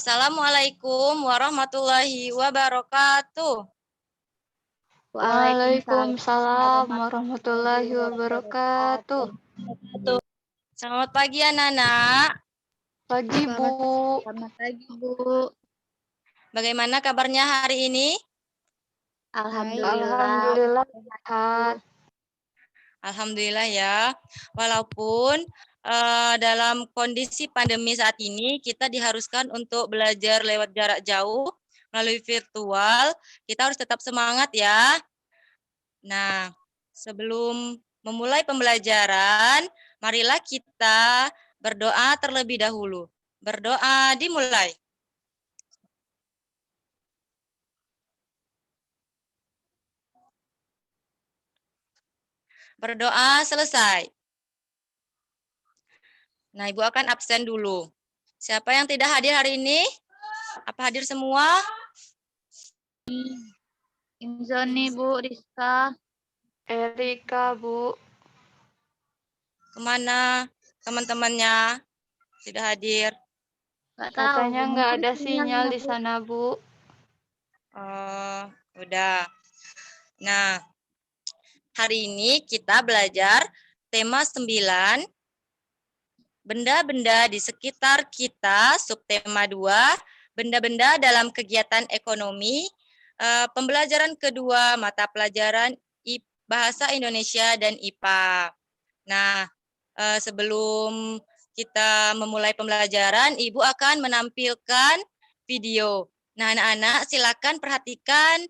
Assalamualaikum warahmatullahi wabarakatuh. Waalaikumsalam warahmatullahi wabarakatuh. Selamat pagi anak-anak. Pagi, Bu. Selamat pagi, Bu. Bagaimana kabarnya hari ini? Alhamdulillah sehat. Alhamdulillah ya. Walaupun dalam kondisi pandemi saat ini kita diharuskan untuk belajar lewat jarak jauh melalui virtual, kita harus tetap semangat ya. Nah, sebelum memulai pembelajaran, marilah kita berdoa terlebih dahulu. Berdoa dimulai. Berdoa selesai. Nah, Ibu akan absen dulu. Siapa yang tidak hadir hari ini? Apa hadir semua? Inzoni, Bu, Rizka. Erika, Bu. Kemana teman-temannya? Tidak hadir. Nggak tahu. Katanya nggak Mungkin ada sinyal di Bu. sana, Bu. Udah. Nah, hari ini kita belajar tema 9, benda-benda di sekitar kita, subtema 2, benda-benda dalam kegiatan ekonomi, pembelajaran kedua mata pelajaran Bahasa Indonesia dan IPA. Nah, sebelum kita memulai pembelajaran, Ibu akan menampilkan video. Nah, anak-anak silakan perhatikan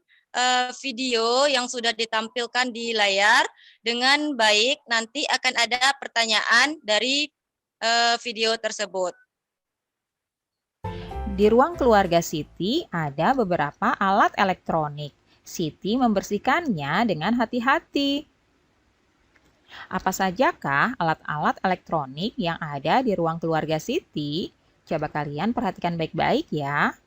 video yang sudah ditampilkan di layar dengan baik. Nanti akan ada pertanyaan dari video tersebut. Di ruang keluarga Siti ada beberapa alat elektronik. Siti membersihkannya dengan hati-hati. Apa sajakah alat-alat elektronik yang ada di ruang keluarga Siti? Coba kalian perhatikan baik-baik ya.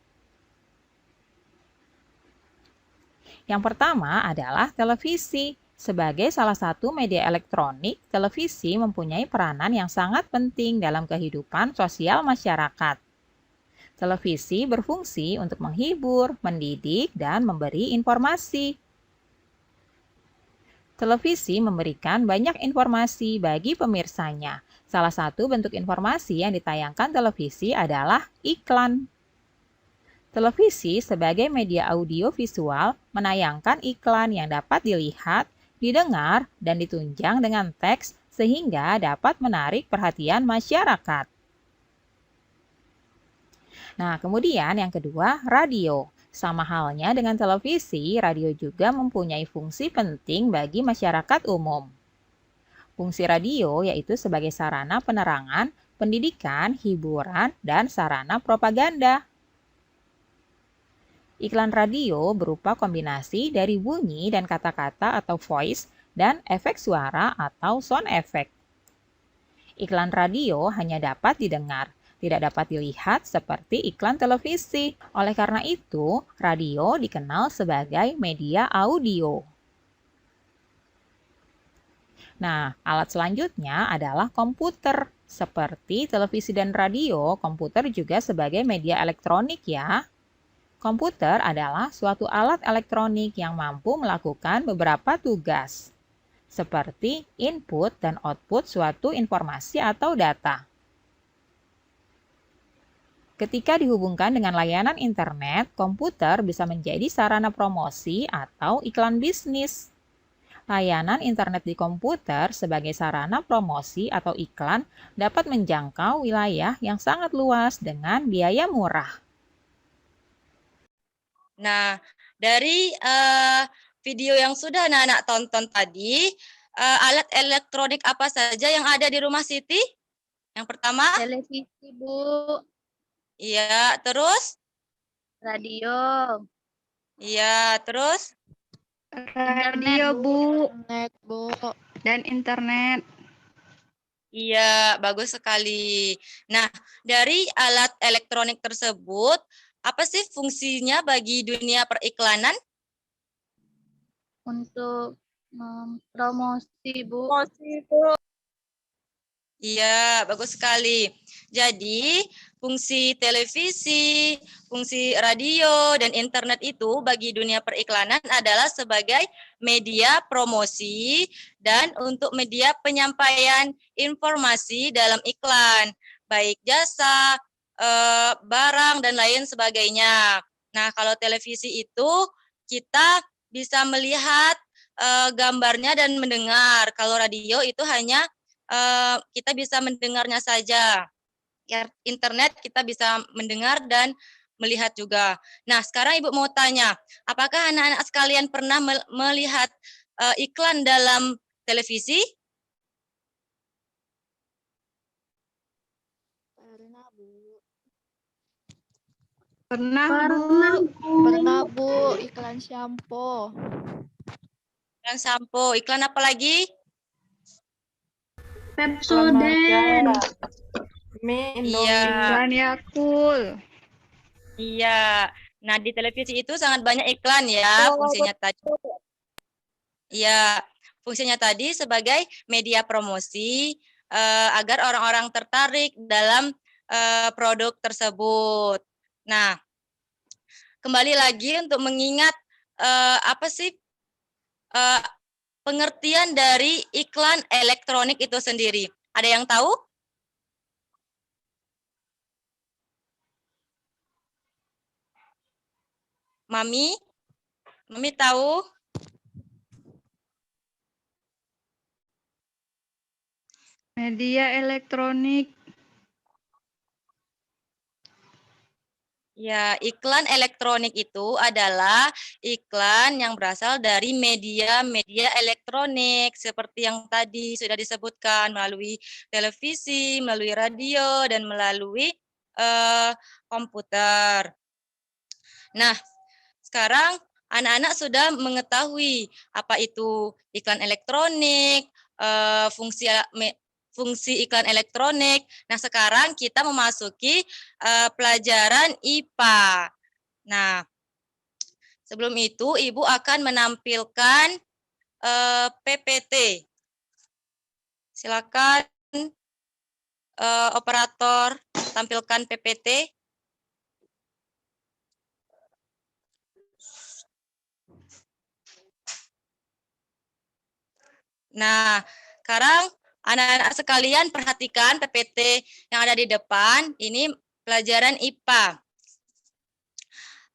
Yang pertama adalah televisi. Sebagai salah satu media elektronik, televisi mempunyai peranan yang sangat penting dalam kehidupan sosial masyarakat. Televisi berfungsi untuk menghibur, mendidik, dan memberi informasi. Televisi memberikan banyak informasi bagi pemirsanya. Salah satu bentuk informasi yang ditayangkan televisi adalah iklan. Televisi sebagai media audiovisual menayangkan iklan yang dapat dilihat, didengar, dan ditunjang dengan teks sehingga dapat menarik perhatian masyarakat. Nah, kemudian yang kedua, radio. Sama halnya dengan televisi, radio juga mempunyai fungsi penting bagi masyarakat umum. Fungsi radio yaitu sebagai sarana penerangan, pendidikan, hiburan, dan sarana propaganda. Iklan radio berupa kombinasi dari bunyi dan kata-kata atau voice dan efek suara atau sound effect. Iklan radio hanya dapat didengar, tidak dapat dilihat seperti iklan televisi. Oleh karena itu, radio dikenal sebagai media audio. Nah, alat selanjutnya adalah komputer. Seperti televisi dan radio, komputer juga sebagai media elektronik ya. Komputer adalah suatu alat elektronik yang mampu melakukan beberapa tugas, seperti input dan output suatu informasi atau data. Ketika dihubungkan dengan layanan internet, komputer bisa menjadi sarana promosi atau iklan bisnis. Layanan internet di komputer sebagai sarana promosi atau iklan dapat menjangkau wilayah yang sangat luas dengan biaya murah. Nah, dari video yang sudah anak-anak tonton tadi, alat elektronik apa saja yang ada di rumah Siti? Yang pertama? Televisi, Bu. Iya, terus? Radio. Iya, terus? Radio, Bu. Internet, Bu. Dan internet. Iya, bagus sekali. Nah, dari alat elektronik tersebut, apa sih fungsinya bagi dunia periklanan? Untuk promosi, Bu. Iya, bagus sekali. Jadi, fungsi televisi, fungsi radio, dan internet itu bagi dunia periklanan adalah sebagai media promosi dan untuk media penyampaian informasi dalam iklan, baik jasa, barang, dan lain sebagainya. Nah, kalau televisi itu kita bisa melihat gambarnya dan mendengar. Kalau radio itu hanya kita bisa mendengarnya saja. Ya, internet kita bisa mendengar dan melihat juga. Nah, sekarang Ibu mau tanya, apakah anak-anak sekalian pernah melihat iklan dalam televisi? Pernah, Bu. Pernah, Bu. Pernah, Bu. Iklan shampoo. Iklan sampo, iklan apa lagi? Pepsodent. Iya, Iklan Yakult. iya. Nah, di televisi itu sangat banyak iklan ya, fungsinya tadi. Iya, fungsinya tadi sebagai media promosi agar orang-orang tertarik dalam produk tersebut. Nah, kembali lagi untuk mengingat apa sih pengertian dari iklan elektronik itu sendiri. Ada yang tahu? Mami? Mami tahu? Media elektronik. Ya, iklan elektronik itu adalah iklan yang berasal dari media-media elektronik seperti yang tadi sudah disebutkan melalui televisi, melalui radio, dan melalui komputer. Nah, sekarang anak-anak sudah mengetahui apa itu iklan elektronik, fungsi iklan elektronik. Nah, sekarang kita memasuki pelajaran IPA. Nah, sebelum itu Ibu akan menampilkan PPT. Silakan operator tampilkan PPT. Nah, sekarang anak-anak sekalian perhatikan PPT yang ada di depan. Ini pelajaran IPA.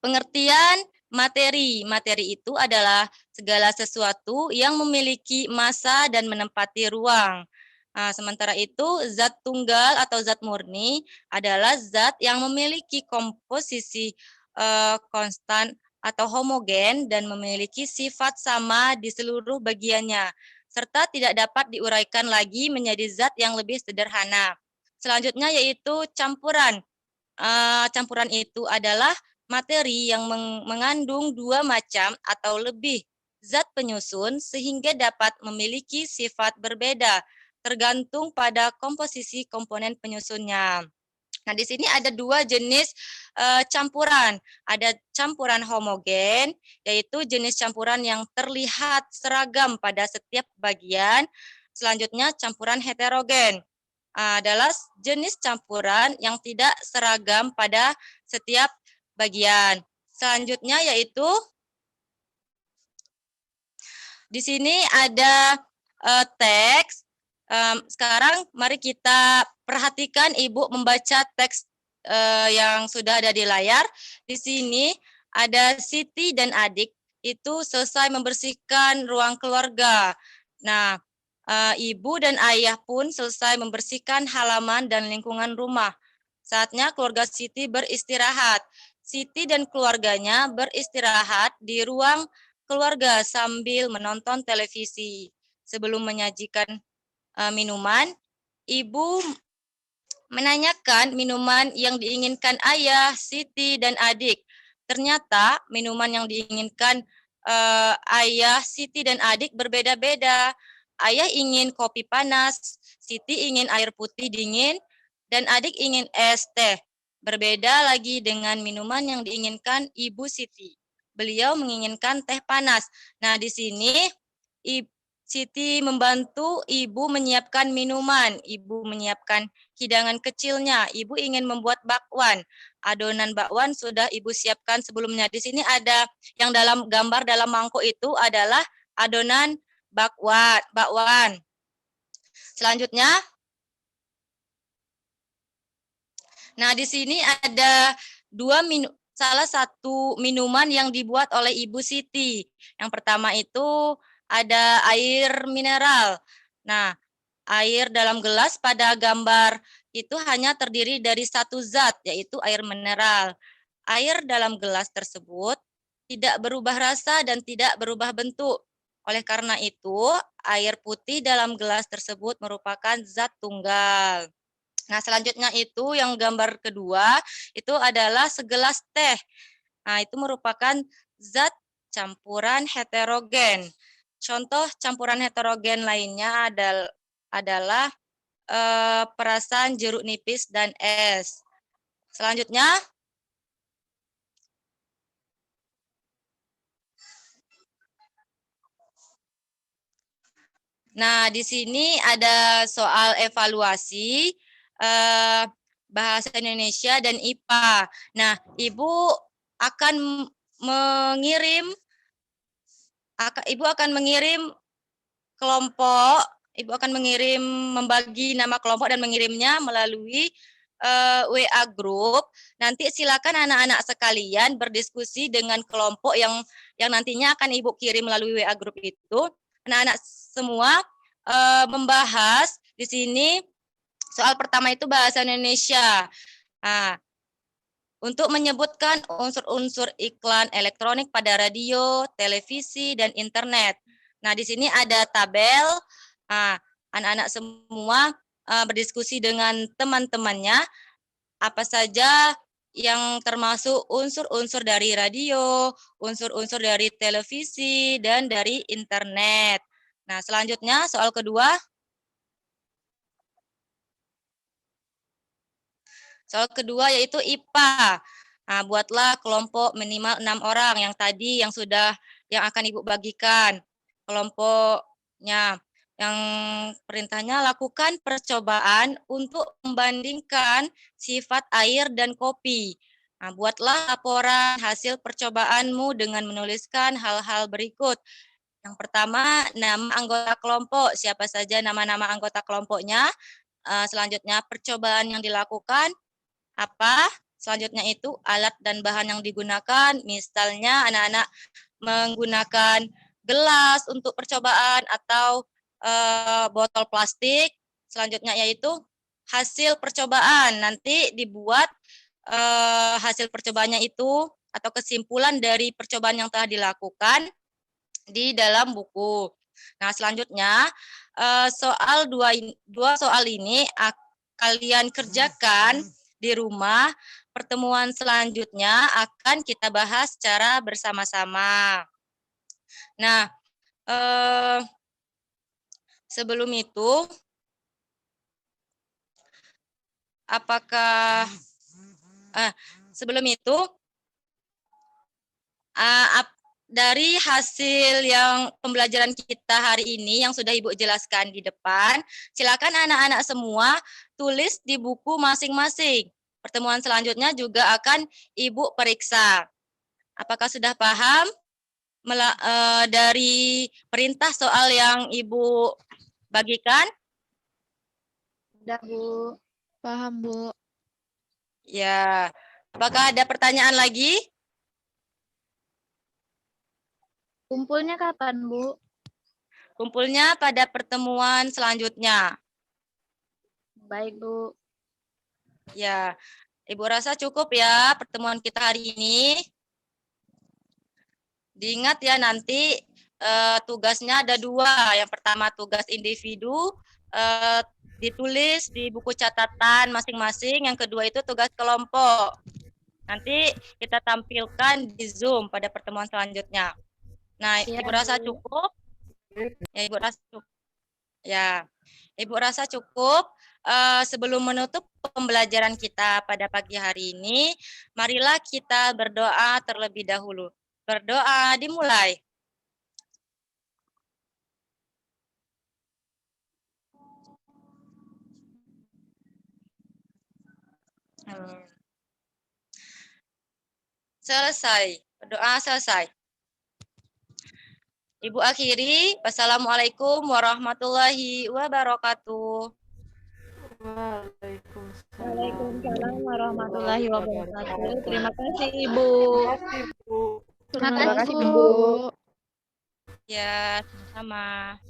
Pengertian materi. Materi itu adalah segala sesuatu yang memiliki massa dan menempati ruang. Nah, sementara itu, zat tunggal atau zat murni adalah zat yang memiliki komposisi konstan atau homogen dan memiliki sifat sama di seluruh bagiannya, serta tidak dapat diuraikan lagi menjadi zat yang lebih sederhana. Selanjutnya yaitu campuran. Campuran itu adalah materi yang mengandung dua macam atau lebih zat penyusun sehingga dapat memiliki sifat berbeda tergantung pada komposisi komponen penyusunnya. Nah, di sini ada dua jenis campuran. Ada campuran homogen, yaitu jenis campuran yang terlihat seragam pada setiap bagian. Selanjutnya, campuran heterogen adalah jenis campuran yang tidak seragam pada setiap bagian. Selanjutnya yaitu di sini ada teks. Sekarang mari kita perhatikan Ibu membaca teks yang sudah ada di layar. Di sini ada Siti dan adik itu selesai membersihkan ruang keluarga. Nah, ibu dan ayah pun selesai membersihkan halaman dan lingkungan rumah. Saatnya keluarga Siti beristirahat. Siti dan keluarganya beristirahat di ruang keluarga sambil menonton televisi. Sebelum menyajikan minuman, ibu menanyakan minuman yang diinginkan ayah, Siti, dan adik. Ternyata minuman yang diinginkan ayah, Siti, dan adik berbeda-beda. Ayah ingin kopi panas, Siti ingin air putih dingin, dan adik ingin es teh. Berbeda lagi dengan minuman yang diinginkan Ibu Siti. Beliau menginginkan teh panas. Nah, di sini Siti membantu ibu menyiapkan minuman. Ibu menyiapkan hidangan kecilnya. Ibu ingin membuat bakwan. Adonan bakwan sudah ibu siapkan sebelumnya. Di sini ada yang dalam gambar dalam mangkuk itu adalah adonan bakwan. Selanjutnya, nah di sini ada salah satu minuman yang dibuat oleh Ibu Siti. Yang pertama itu ada air mineral. Nah, air dalam gelas pada gambar itu hanya terdiri dari satu zat, yaitu air mineral. Air dalam gelas tersebut tidak berubah rasa dan tidak berubah bentuk. Oleh karena itu, air putih dalam gelas tersebut merupakan zat tunggal. Nah, selanjutnya itu yang gambar kedua, itu adalah segelas teh. Nah, itu merupakan zat campuran heterogen. Contoh campuran heterogen lainnya adalah perasan jeruk nipis dan es. Selanjutnya, nah di sini ada soal evaluasi bahasa Indonesia dan IPA. Nah, Ibu akan mengirim kelompok, Ibu akan membagi nama kelompok dan mengirimnya melalui WA group. Nanti silakan anak-anak sekalian berdiskusi dengan kelompok yang nantinya akan Ibu kirim melalui WA group itu. Anak-anak semua membahas di sini soal pertama itu bahasa Indonesia. Nah, untuk menyebutkan unsur-unsur iklan elektronik pada radio, televisi, dan internet. Nah, di sini ada tabel. Nah, anak-anak semua berdiskusi dengan teman-temannya apa saja yang termasuk unsur-unsur dari radio, unsur-unsur dari televisi, dan dari internet. Nah, selanjutnya soal kedua. Soal kedua yaitu IPA. Nah, buatlah kelompok minimal 6 orang yang tadi yang akan Ibu bagikan. Kelompoknya yang perintahnya lakukan percobaan untuk membandingkan sifat air dan kopi. Nah, buatlah laporan hasil percobaanmu dengan menuliskan hal-hal berikut. Yang pertama, nama anggota kelompok. Siapa saja nama-nama anggota kelompoknya. Selanjutnya, percobaan yang dilakukan. Apa? Selanjutnya itu alat dan bahan yang digunakan. Misalnya anak-anak menggunakan gelas untuk percobaan atau botol plastik. Selanjutnya yaitu hasil percobaan. Nanti dibuat hasil percobaannya itu atau kesimpulan dari percobaan yang telah dilakukan di dalam buku. Nah, selanjutnya soal dua soal ini kalian kerjakan di rumah. Pertemuan selanjutnya akan kita bahas secara bersama-sama. Nah, sebelum itu, dari hasil yang pembelajaran kita hari ini yang sudah Ibu jelaskan di depan, silakan anak-anak semua tulis di buku masing-masing. Pertemuan selanjutnya juga akan Ibu periksa. Apakah sudah paham dari perintah soal yang Ibu bagikan? Sudah, Bu. Paham, Bu. Ya. Apakah ada pertanyaan lagi? Kumpulnya kapan, Bu? Kumpulnya pada pertemuan selanjutnya. Baik, Bu. Ya, Ibu rasa cukup ya pertemuan kita hari ini. Diingat ya nanti tugasnya ada 2. Yang pertama tugas individu, ditulis di buku catatan masing-masing. Yang kedua itu tugas kelompok. Nanti kita tampilkan di Zoom pada pertemuan selanjutnya. Nah, Ya, Ibu rasa Bu. cukup? Ya, Ibu rasa cukup. Ya, Ibu rasa cukup. Sebelum menutup pembelajaran kita pada pagi hari ini, marilah kita berdoa terlebih dahulu. Berdoa dimulai. Hmm. Selesai. Doa selesai. Ibu akhiri. Wassalamualaikum warahmatullahi wabarakatuh. Waalaikumsalam warahmatullahi wabarakatuh. Terima kasih, Ibu. Terima kasih, Bu. Bu. Ya, sama-sama.